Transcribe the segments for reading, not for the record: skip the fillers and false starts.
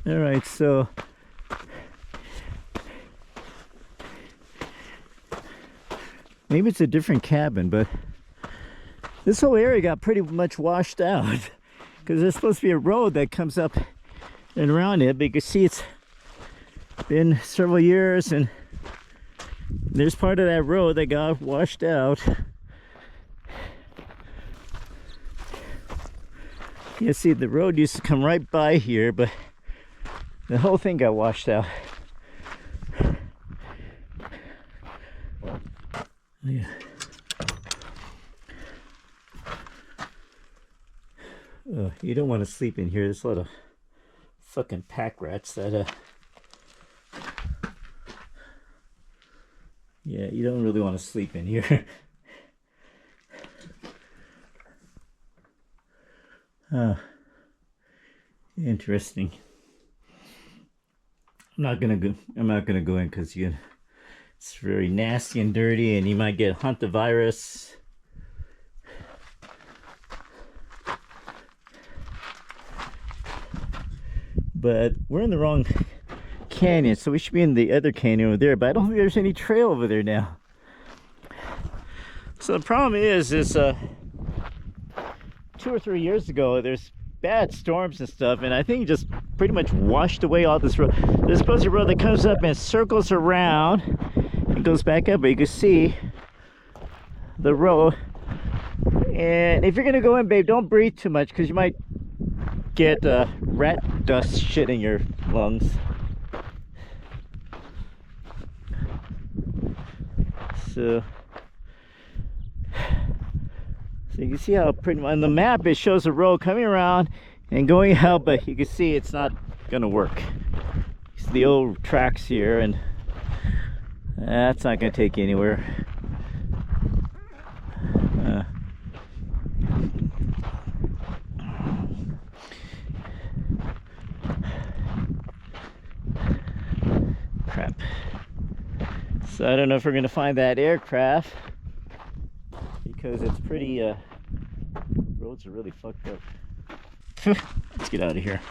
All right, so maybe it's a different cabin, but this whole area got pretty much washed out because there's supposed to be a road that comes up and around it, but you can see it's been several years and there's part of that road that got washed out. You see the road used to come right by here, but the whole thing got washed out. Yeah. You don't want to sleep in here. There's a lot of fucking pack rats that yeah, you don't really want to sleep in here. Interesting. I'm not gonna go in because it's very nasty and dirty and you might get hantavirus. But we're in the wrong canyon, so we should be in the other canyon over there, but I don't think there's any trail over there now. So the problem is 2 or 3 years ago there's bad storms and stuff, and I think it just pretty much washed away all this road. There's supposed to be a road that comes up and circles around and goes back up, but you can see the road. And if you're gonna go in, babe, don't breathe too much because you might get rat dust shit in your lungs. So you can see how pretty much on the map it shows a road coming around and going out, but you can see it's not gonna work. It's the old tracks here, and that's not gonna take you anywhere. Crap. So I don't know if we're gonna find that aircraft because it's pretty roads are really fucked up. Let's get out of here.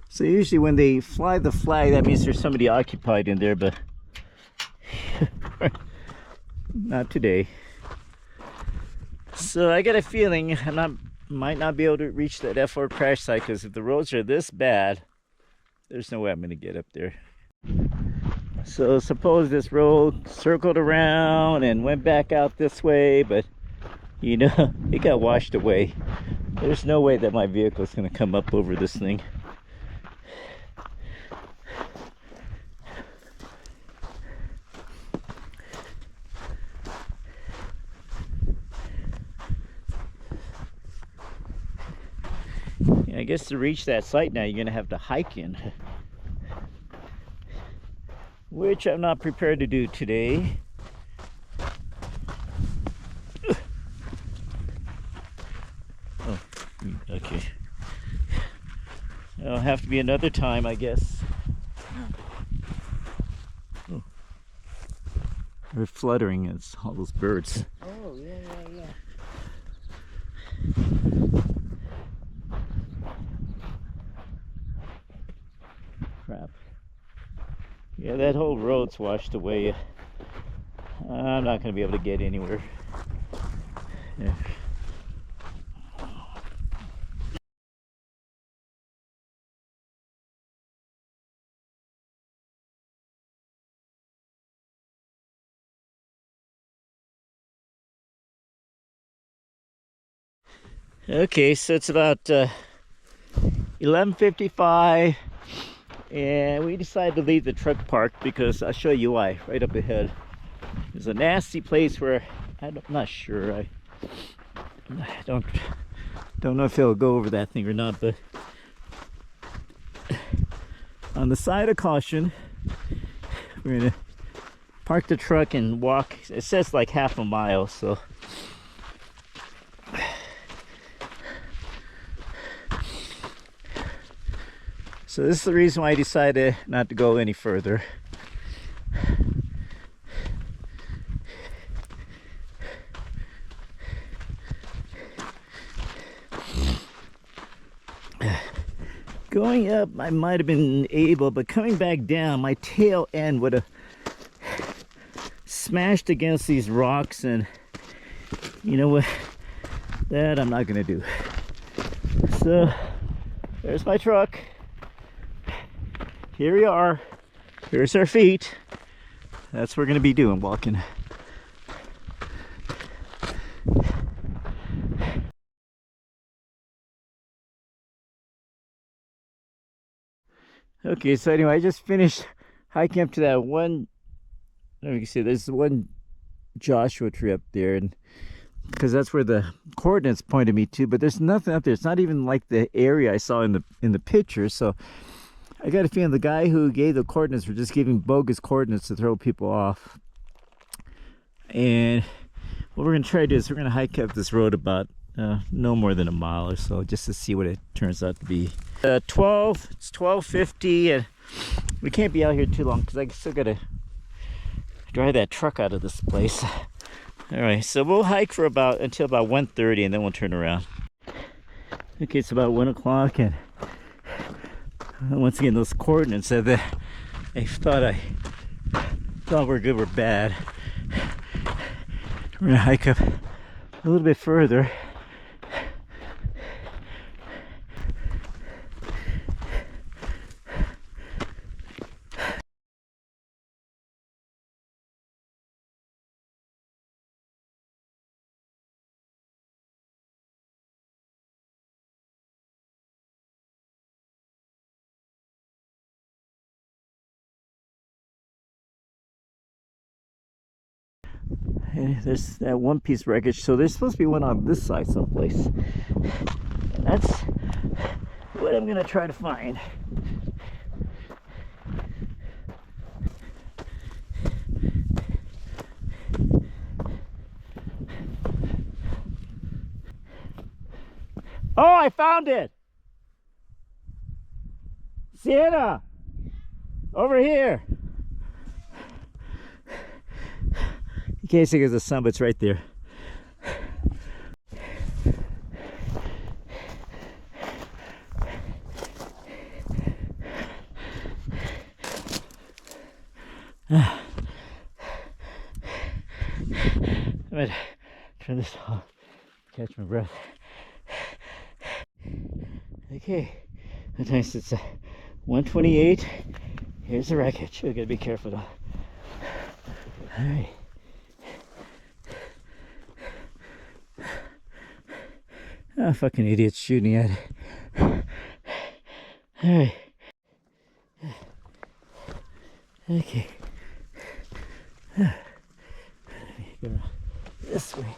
So usually when they fly the flag, that means there's somebody occupied in there, but not today. So I got a feeling might not be able to reach that F4 crash site because if the roads are this bad, there's no way I'm gonna get up there. So suppose this road circled around and went back out this way, but you know, it got washed away. There's no way that my vehicle is going to come up over this thing. Yeah, I guess to reach that site now, you're going to have to hike in, which I'm not prepared to do today. Oh, okay. It'll have to be another time, I guess. Oh. They're fluttering. It's all those birds. Oh, yeah. Crap. Yeah, that whole road's washed away. I'm not going to be able to get anywhere. Yeah. Okay, so it's about 11:55, and we decided to leave the truck parked because I'll show you why. Right up ahead, there's a nasty place where I'm not sure. I don't know if it'll go over that thing or not, but on the side of caution, we're gonna park the truck and walk. It says like half a mile, so. So this is the reason why I decided not to go any further. Going up, I might have been able, but coming back down, my tail end would have smashed against these rocks, and you know what? That I'm not gonna do. So there's my truck. Here we are. Here's our feet. That's what we're gonna be doing, walking. Okay, so anyway, I just finished hiking up to that one. I don't know if you can see, there's one Joshua tree up there, and because that's where the coordinates pointed me to, but there's nothing up there. It's not even like the area I saw in the picture. So I got a feeling the guy who gave the coordinates were just giving bogus coordinates to throw people off. And what we're gonna try to do is we're gonna hike up this road about no more than a mile or so, just to see what it turns out to be. It's 12:50, and we can't be out here too long because I still gotta drive that truck out of this place. All right, so we'll hike for until about 1:30, and then we'll turn around. Okay, it's about 1 o'clock, and once again, those coordinates said that I thought were good or bad. We're gonna hike up a little bit further. And there's that one piece wreckage, so there's supposed to be one on this side someplace. That's what I'm gonna try to find. Oh, I found it! Sienna! Over here! You can't see because the sun, but it's right there. I'm gonna turn this off, catch my breath. Okay, nice. It's 1:28. Here's the wreckage. We gotta be careful though. All right. Oh, fucking idiots shooting at it. All right. Okay. Let me go this way.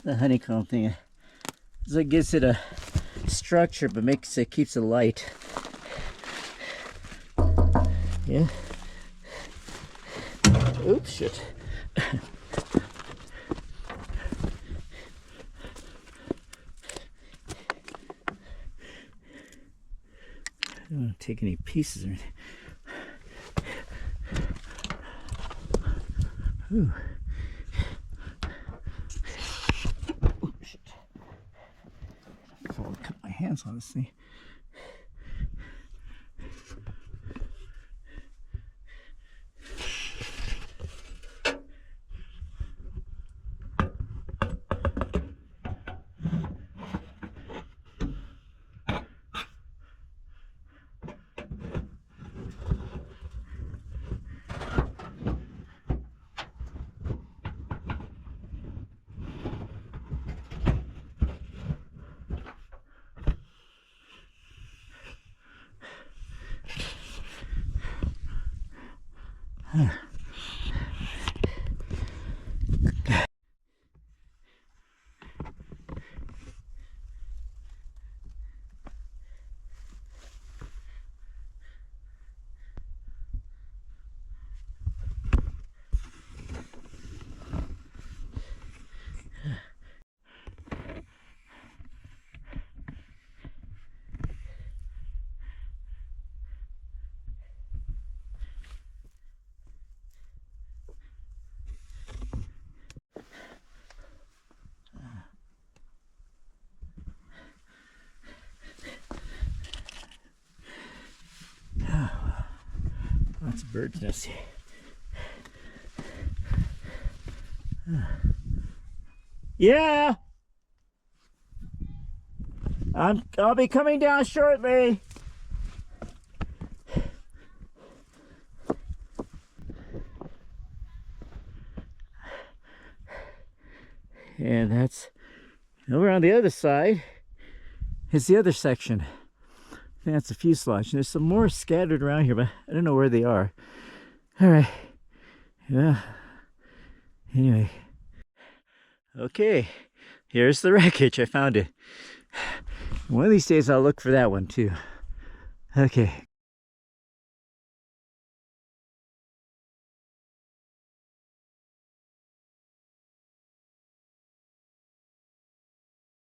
The honeycomb thing, so it gives it a structure, but keeps it light. Yeah. Oops, shit. I don't want to take any pieces or anything. Ooh. Cut my hands on this thing. Lots of birds' nests here. Yeah, I'll be coming down shortly. And that's over on the other side is the other section. That's the fuselage. There's some more scattered around here, but I don't know where they are. All right. Yeah. Anyway. Okay. Here's the wreckage. I found it. One of these days I'll look for that one too. Okay.